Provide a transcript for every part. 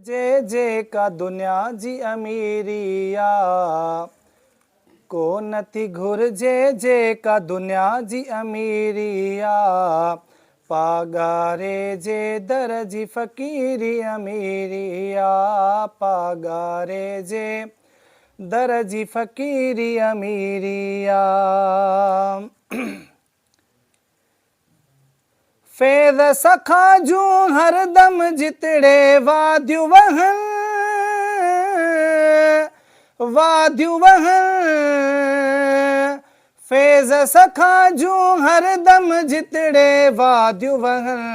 जे जे का दुनिया जी अमीरिया को नथी घुर्जे जे का दुनिया जी अमीरिया पागारे जे दर जी फ़कीरी अमीरिया पागारे जे दर जी फ़कीरी अमीरिया फैज़ सखा जूं हरदम जितड़े वाद्यु वहन फैज़ सखा जूं हरदम जितड़े वाद्यु वहन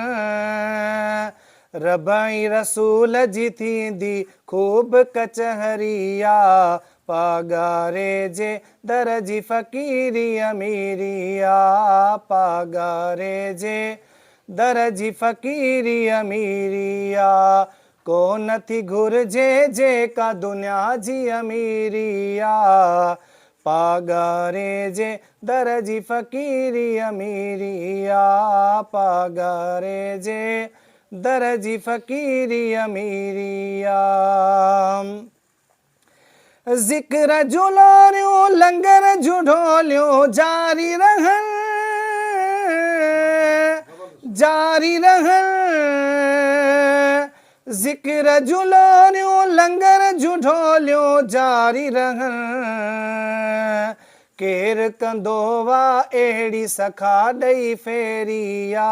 रबाई रसूल जी थींदी खूब कचहरिया पागारे जे दर जी फ़कीरी अमीरिया पागारे जे दर जी फ़कीरी अमीरिया को नथी घुर्जे जे का दुनिया जी अमीरिया पागारे जे दर जी फ़कीरी अमीरिया पागारे जे दर जी फ़कीरी अमीरिया ज़िक्र जुलारियों लंगर जुढोलियों जारी रहन ज़िक्र जुलारियों लंगर जुढोलियों जारी रहन केर कंदो वा एड़ी सखा ॾई फेरिया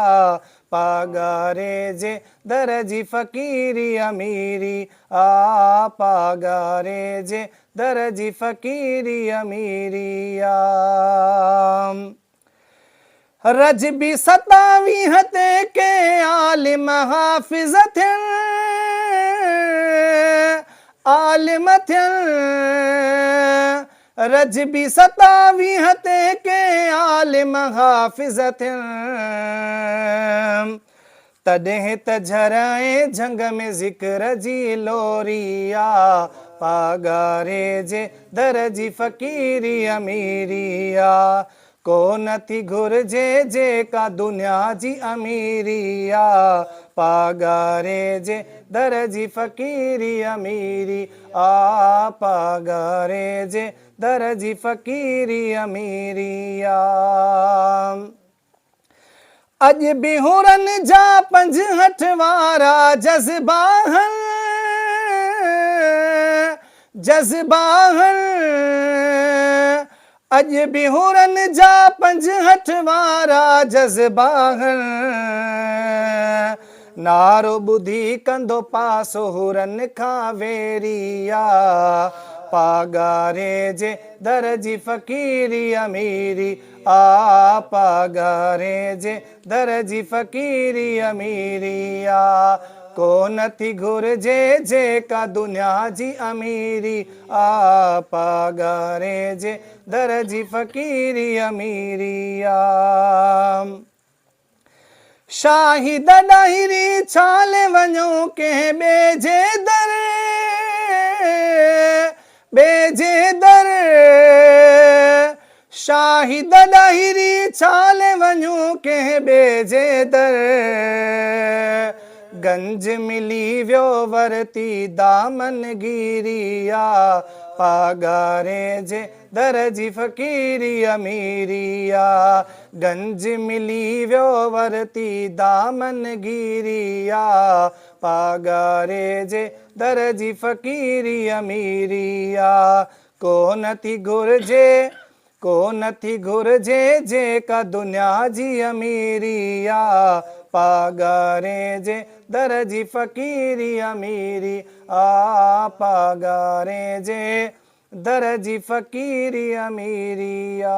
पागारे जे दर जी फ़कीरी अमीरी पागारे जे दर जी फ़कीरी अमीरिया रजबी 27 ते के आलिम हाफ़िज़ थियन रजबी 27 ते के आलिम हाफ़िज़ थियन तॾहिं त झराए झंग में ज़िक्र जी लोरिया पागारे जे दर जी फ़कीरी अमीरिया को नथी घुर्जे जे का दुनिया जी अमीरिया पागारे जे दर जी फ़कीरी अमीरी पागारे जे दर जी फ़कीरी अमीरिया अज भी हुरन जा 65 वारा जज़्बाहन अज भी हुरन जा 65 वारा जज़्बाहन नारो ॿुधी कंदो पासो हुरन खां वेरिया पागारे जे दर जी फ़कीरी अमीरी पागारे जे दर जी फ़कीरी अमीरिया को नथी घुर्जे जे का दुनिया जी अमीरी पागारे जे दर जी फ़कीरी अमीरिया शाहिद ॾाहिरी छाले वञो कंहिं ॿिए जे दर शाहिद ॾाहिरी छाले वञो कंहिं ॿिए जे दर गंज मिली वियो वरती दामन गिरिया पागारे जे दर जी फ़कीरी अमीरिया गंज मिली वियो वरती दामन गिरिया पागारे जे दर जी फ़कीरी अमीरिया को नथी घुर्जे जे का दुनिया जी अमीरिया पागारे जे दर जी फ़कीरी अमीरी पागारे जे दर जी फ़कीरी अमीरिया।